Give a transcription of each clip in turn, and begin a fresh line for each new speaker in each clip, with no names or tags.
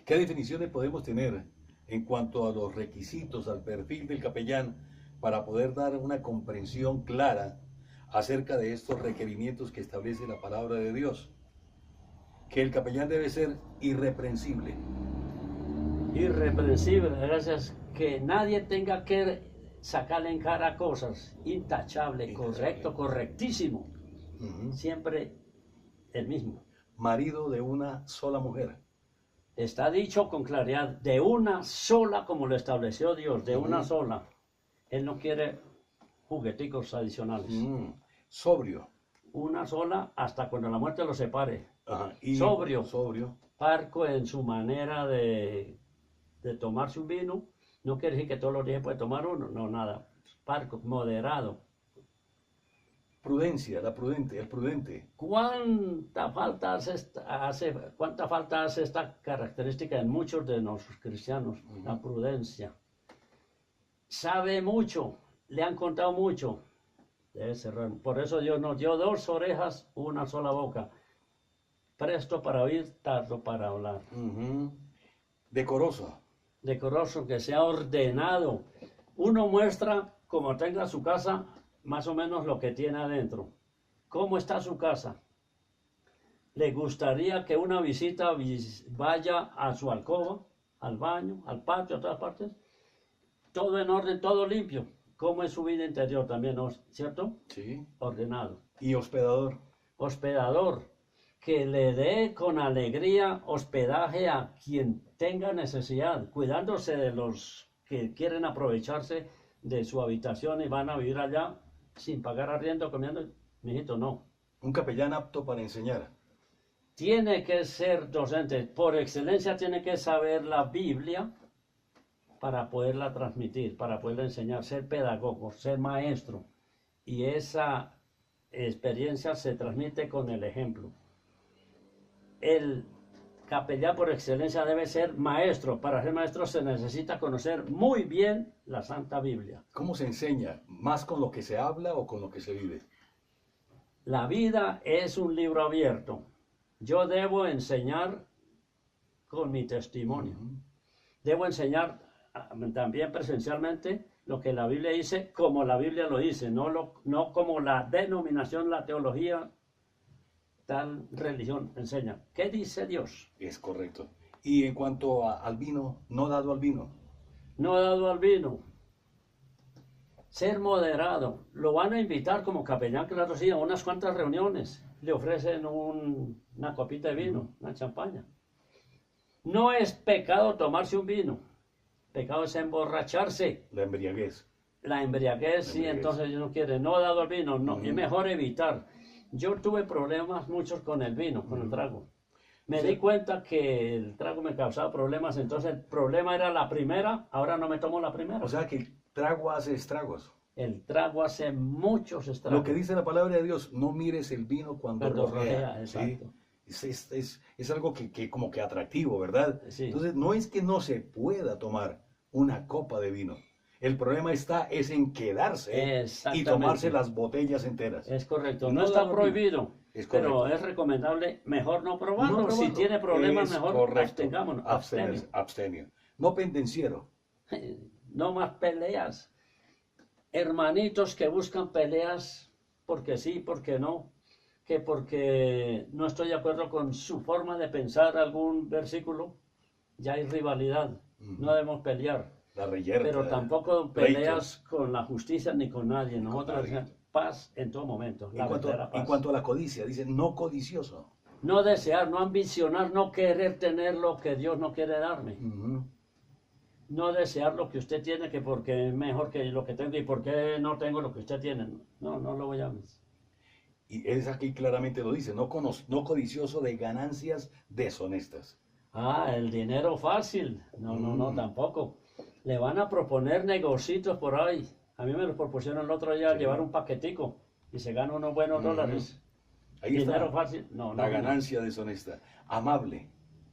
¿Qué definiciones podemos tener en cuanto a los requisitos, al perfil del capellán, para poder dar una comprensión clara acerca de estos requerimientos que establece la palabra de Dios? Que el capellán debe ser irreprensible.
Irreprensible, gracias, que nadie tenga que sacarle en cara cosas, intachable, correcto, correctísimo, siempre el mismo.
Marido de una sola mujer.
Está dicho con claridad, de una sola, como lo estableció Dios, de una sola. Él no quiere jugueticos adicionales.
Sobrio.
Una sola hasta cuando la muerte lo separe.
Y
sobrio. Parco en su manera de tomarse un vino. No quiere decir que todos los días puede tomar uno, no, nada. Parco, moderado.
Prudencia, el prudente.
¿Cuánta falta hace esta característica en muchos de nuestros cristianos? La prudencia. Sabe mucho, le han contado mucho. Debe cerrar. Por eso Dios nos dio dos orejas, una sola boca. Presto para oír, tardo para hablar.
Decoroso.
Decoroso, que sea ordenado. Uno muestra, como tenga su casa, más o menos lo que tiene adentro. ¿Cómo está su casa? ¿Le gustaría que una visita vaya a su alcoba, al baño, al patio, a todas partes? Todo en orden, todo limpio. ¿Cómo es su vida interior también, cierto?
Sí.
Ordenado.
¿Y hospedador?
Hospedador, que le dé con alegría hospedaje a quien tenga necesidad, cuidándose de los que quieren aprovecharse de su habitación y van a vivir allá sin pagar arriendo, comiendo. Mijito, no.
Un capellán apto para enseñar.
Tiene que ser docente, por excelencia tiene que saber la Biblia para poderla transmitir, para poderla enseñar, ser pedagogo, ser maestro. Y esa experiencia se transmite con el ejemplo. El capellán por excelencia debe ser maestro. Para ser maestro se necesita conocer muy bien la Santa Biblia.
¿Cómo se enseña? ¿Más con lo que se habla o con lo que se vive?
La vida es un libro abierto. Yo debo enseñar con mi testimonio. Debo enseñar también presencialmente lo que la Biblia dice, como la Biblia lo dice, no como la denominación, la teología, tal religión enseña. ¿Qué dice Dios?
Es correcto. Y en cuanto al vino, no dado al vino.
No dado al vino. Ser moderado. Lo van a invitar como capellán, claro, sí, a unas cuantas reuniones. Le ofrecen una copita de vino, una champaña. No es pecado tomarse un vino. Pecado es emborracharse.
La embriaguez.
La embriaguez, sí, entonces no quiere. No dado al vino, no. Es mejor evitar. Yo tuve problemas muchos con el vino, con el trago. Me di cuenta que el trago me causaba problemas, entonces el problema era la primera, ahora no me tomo la primera.
O sea que el trago hace estragos.
El trago hace muchos estragos.
Lo que dice la palabra de Dios, no mires el vino cuando rojea.
Exacto.
¿Sí? Es algo que como que atractivo, ¿verdad?
Sí.
Entonces no es que no se pueda tomar una copa de vino. El problema es en quedarse y tomarse las botellas enteras.
Es correcto. No está prohibido, pero es recomendable mejor no probarlo. Si tiene problemas, mejor abstengámonos.
Abstenio. No pendenciero.
No más peleas. Hermanitos que buscan peleas porque sí, porque no. Que porque no estoy de acuerdo con su forma de pensar algún versículo, ya hay rivalidad. No debemos pelear. Pero tampoco peleas con la justicia ni con nadie. Nosotros decimos paz en todo momento.
En cuanto a la codicia, dice no codicioso.
No desear, no ambicionar, no querer tener lo que Dios no quiere darme. No desear lo que usted tiene, que porque es mejor que lo que tengo y porque no tengo lo que usted tiene. No lo voy a...
Y es aquí claramente lo dice, no codicioso de ganancias deshonestas.
El dinero fácil. No, tampoco. Le van a proponer negocios por ahí. A mí me lo propusieron el otro día, llevar un paquetico y se gana unos buenos dólares.
Ahí
dinero
está
fácil.
la ganancia deshonesta. Amable.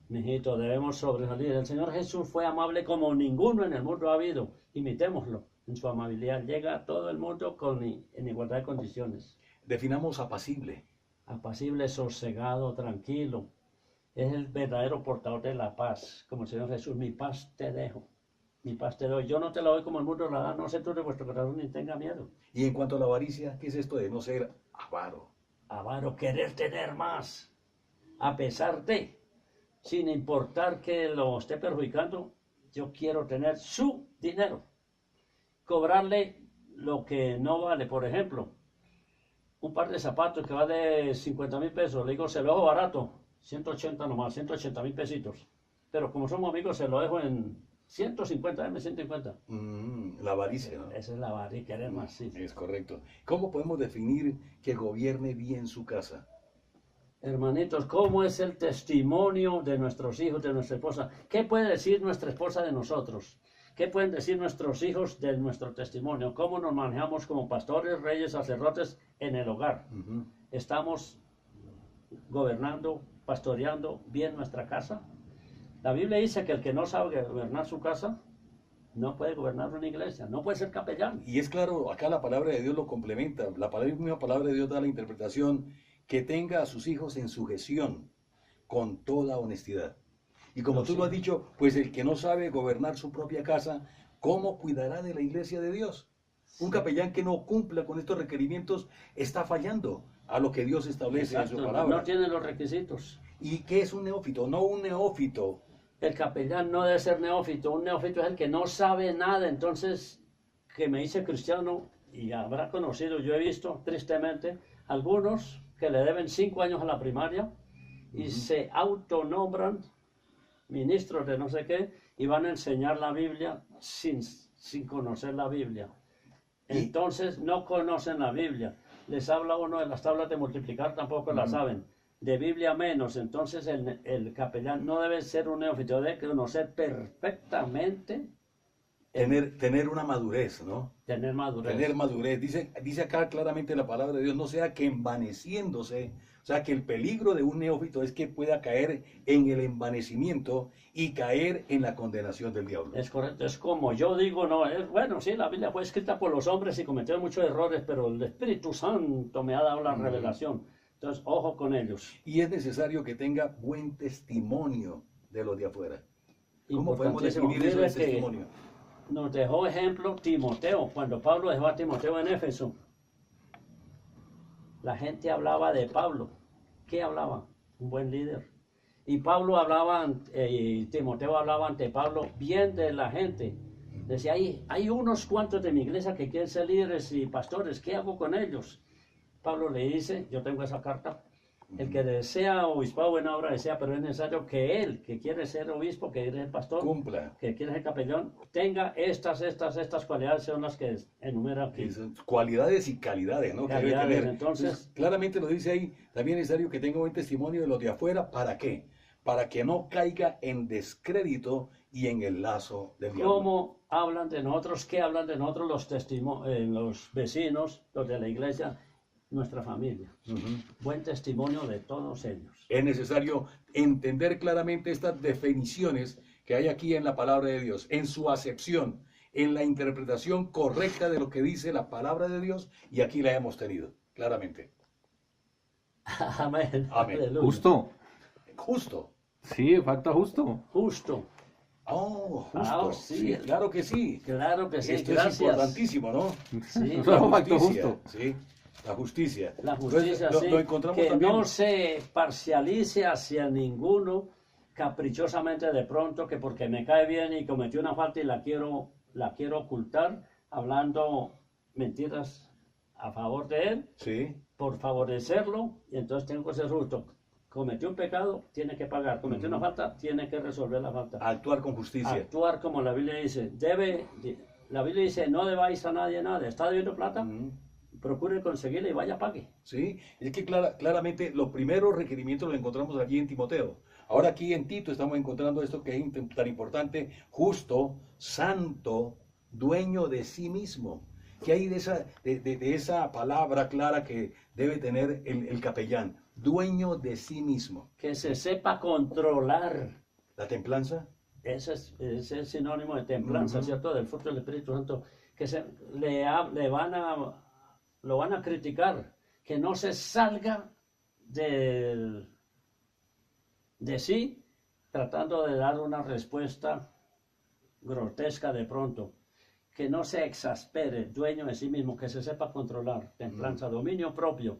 Mijito, debemos sobresalir. El Señor Jesús fue amable como ninguno en el mundo ha habido. Imitémoslo en su amabilidad. Llega a todo el mundo en igualdad de condiciones.
Definamos apacible.
Apacible, sosegado, tranquilo. es el verdadero portador de la paz, como el Señor Jesús, mi paz te dejo, mi paz te doy. Yo no te la doy como el mundo la da, no se turbe vuestro corazón ni tenga miedo.
Y en cuanto a la avaricia, ¿qué es esto de no ser avaro?
Avaro, querer tener más, a pesar de, sin importar que lo esté perjudicando, yo quiero tener su dinero. Cobrarle lo que no vale, por ejemplo, un par de zapatos que vale 50.000 pesos, le digo, se lo dejo barato, 180 nomás, 180.000 pesitos. Pero como somos amigos, se lo dejo en 150, dame 150.
La avaricia, ¿no?
Esa es la avaricia, querer más, sí.
Es correcto. ¿Cómo podemos definir que gobierne bien su casa?
Hermanitos, ¿cómo es el testimonio de nuestros hijos, de nuestra esposa? ¿Qué puede decir nuestra esposa de nosotros? ¿Qué pueden decir nuestros hijos de nuestro testimonio? ¿Cómo nos manejamos como pastores, reyes, sacerdotes en el hogar? ¿Estamos gobernando, pastoreando bien nuestra casa? La Biblia dice que el que no sabe gobernar su casa, no puede gobernar una iglesia, no puede ser capellán.
Y es claro, acá la palabra de Dios lo complementa. Misma palabra de Dios da la interpretación que tenga a sus hijos en sujeción con toda honestidad. Y como tú lo has dicho, pues el que no sabe gobernar su propia casa, ¿cómo cuidará de la iglesia de Dios? Un capellán que no cumpla con estos requerimientos está fallando a lo que Dios establece en su palabra.
No tiene los requisitos.
¿Y qué es un neófito? No un neófito.
El capellán no debe ser neófito. Un neófito es el que no sabe nada. Entonces, que me dice cristiano, y habrá conocido, yo he visto tristemente, algunos que le deben 5 años a la primaria y se autonombran ministros de no sé qué y van a enseñar la Biblia sin conocer la Biblia. Entonces no conocen la Biblia. Les habla uno de las tablas de multiplicar, tampoco la saben. De Biblia menos. Entonces el capellán no debe ser un neófito, debe conocer perfectamente.
Tener una madurez, ¿no?
Tener madurez.
Tener madurez. Dice acá claramente la palabra de Dios, no sea que envaneciéndose, o sea que el peligro de un neófito es que pueda caer en el envanecimiento y caer en la condenación del diablo.
Es correcto, es como yo digo, no, es bueno, sí, la Biblia fue escrita por los hombres y cometieron muchos errores, pero el Espíritu Santo me ha dado la revelación. Entonces, ojo con ellos.
Y es necesario que tenga buen testimonio de los de afuera. ¿Cómo podemos definir eso de testimonio?
Nos dejó ejemplo Timoteo, cuando Pablo dejó a Timoteo en Éfeso. La gente hablaba de Pablo. ¿Qué hablaba? Un buen líder. Y Pablo hablaba, y Timoteo hablaba ante Pablo bien de la gente. Decía, hay unos cuantos de mi iglesia que quieren ser líderes y pastores, ¿qué hago con ellos? Pablo le dice, yo tengo esa carta, el que desea obispado, buena obra desea, pero es necesario que él, que quiere ser obispo, que quiere ser pastor,
cumpla,
que quiere ser capellán, tenga estas cualidades, son las que enumera aquí.
Cualidades y calidades, ¿no?
Calidades,
que debe tener.
Entonces,
claramente lo dice ahí, también es necesario que tenga buen testimonio de los de afuera, ¿para qué? Para que no caiga en descrédito y en el lazo del diablo.
¿Cómo hablan de nosotros? ¿Qué hablan de nosotros los vecinos, los de la iglesia? Nuestra familia. Buen testimonio de todos ellos.
Es necesario entender claramente estas definiciones que hay aquí en la palabra de Dios, en su acepción, en la interpretación correcta de lo que dice la palabra de Dios, y aquí la hemos tenido, claramente.
Amén.
Amén.
Aleluya.
Justo.
Justo.
Sí, falta justo.
Justo.
Oh, justo.
Ah, sí.
Claro que sí.
Claro que sí.
Esto
Gracias.
es importantísimo, ¿no?
Sí.
Solo faltó justo.
Sí. La justicia.
La justicia,
Entonces,
sí,
lo encontramos
que
también.
no se parcialice hacia ninguno caprichosamente de pronto, que porque me cae bien y cometí una falta y la quiero ocultar, hablando mentiras a favor de él,
Sí.
por favorecerlo, y entonces tengo que ser justo. Cometió un pecado, tiene que pagar. Cometió una falta, tiene que resolver la falta.
Actuar con justicia.
Actuar como la Biblia dice. La Biblia dice, no debáis a nadie nada. ¿Está debiendo plata? Procure conseguirla y vaya, pague.
Sí, es que claramente los primeros requerimientos los encontramos aquí en Timoteo. Ahora aquí en Tito estamos encontrando esto que es tan importante: justo, santo, dueño de sí mismo. ¿Qué hay de esa palabra clara que debe tener el capellán? Dueño de sí mismo.
Que se sepa controlar.
¿La templanza?
Ese es sinónimo de templanza, ¿cierto? Del fruto del Espíritu Santo. Que lo van a criticar, que no se salga de de sí, tratando de dar una respuesta grotesca de pronto, que no se exaspere, dueño de sí mismo, que se sepa controlar, templanza, dominio propio.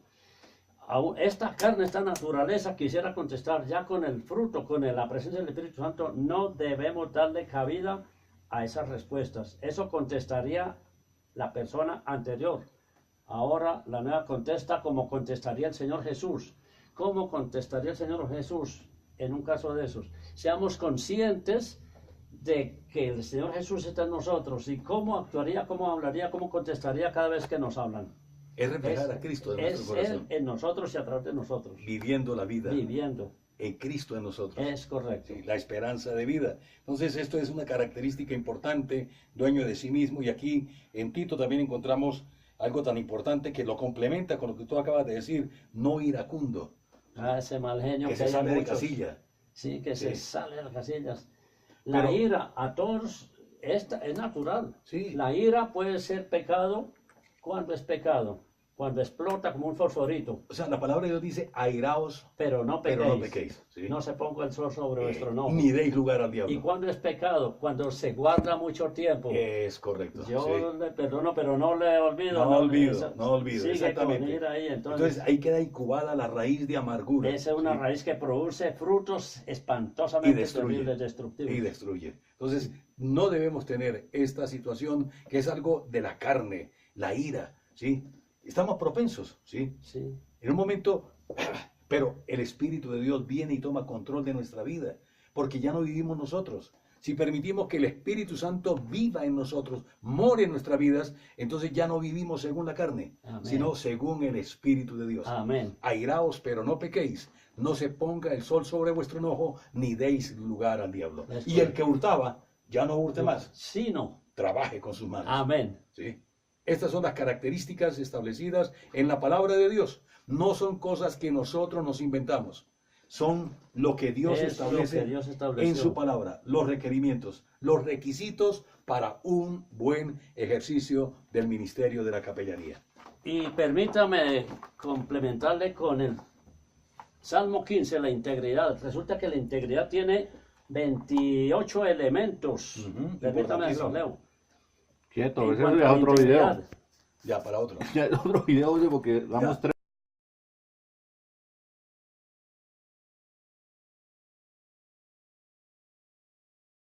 Esta carne, esta naturaleza, quisiera contestar ya con el fruto, con la presencia del Espíritu Santo, no debemos darle cabida a esas respuestas. Eso contestaría la persona anterior. Ahora la nueva contesta como contestaría el Señor Jesús. ¿Cómo contestaría el Señor Jesús en un caso de esos? Seamos conscientes de que el Señor Jesús está en nosotros y cómo actuaría, cómo hablaría, cómo contestaría cada vez que nos hablan.
Es reflejar a Cristo en nuestro
Es
corazón.
Él en nosotros y a través de nosotros.
Viviendo la vida
Viviendo.
en Cristo en nosotros.
Es correcto.
Sí, la esperanza de vida. Entonces esto es una característica importante, dueño de sí mismo. Y aquí en Tito también encontramos algo tan importante que lo complementa con lo que tú acabas de decir, no iracundo,
Ese mal genio
que se
hay
sale de
muchos.
casilla.
Sí, que
Sí.
se sale de las casillas. La
Pero-
ira a todos es natural.
Sí.
La ira puede ser pecado. ¿Cuándo es pecado? Cuando explota como un fosforito.
O sea, la palabra de Dios dice, airaos,
Pero no pequéis.
pero no pequéis. ¿sí?
No se ponga el sol sobre vuestro enojo.
Ni deis lugar al
¿Y
diablo.
cuándo es pecado? Cuando se guarda mucho tiempo.
Es correcto.
Yo
sí.
le perdono, pero no le olvido.
No olvido,
Esa-
no olvido,
Sigue
exactamente.
con ira ahí,
Entonces ahí queda incubada la raíz de amargura.
esa es una
¿sí?
raíz que produce frutos espantosamente
Y destruye.
terribles, destructivos.
Y destruye. Entonces, no debemos tener esta situación que es algo de la carne, la ira, ¿sí? Estamos propensos, ¿sí?
Sí.
En un momento, pero el Espíritu de Dios viene y toma control de nuestra vida, porque ya no vivimos nosotros. Si permitimos que el Espíritu Santo viva en nosotros, more en nuestras vidas, entonces ya no vivimos según la carne,
Amén.
sino según el Espíritu de Dios.
Amén.
Airaos, pero no pequéis. No se ponga el sol sobre vuestro enojo, ni deis lugar al diablo.
Es
Y el
correcto.
que hurtaba, ya no hurte más.
Sí, no.
Trabaje con sus manos.
Amén.
¿Sí? Estas son las características establecidas en la palabra de Dios. No son cosas que nosotros nos inventamos. Son lo que Dios
Es lo
establece
que Dios estableció.
en su palabra, los requerimientos, los requisitos para un buen ejercicio del ministerio de la capellanía.
Y permítame complementarle con el Salmo 15, la integridad. Resulta que la integridad tiene 28 elementos.
Ujú,
Permítame
importantísimo.
eso, Leo.
Quieto,
En
ese
cuanto
es
a la
otro video.
integridad.
Ya, para otro.
Ya es otro video, oye, porque vamos
Ya.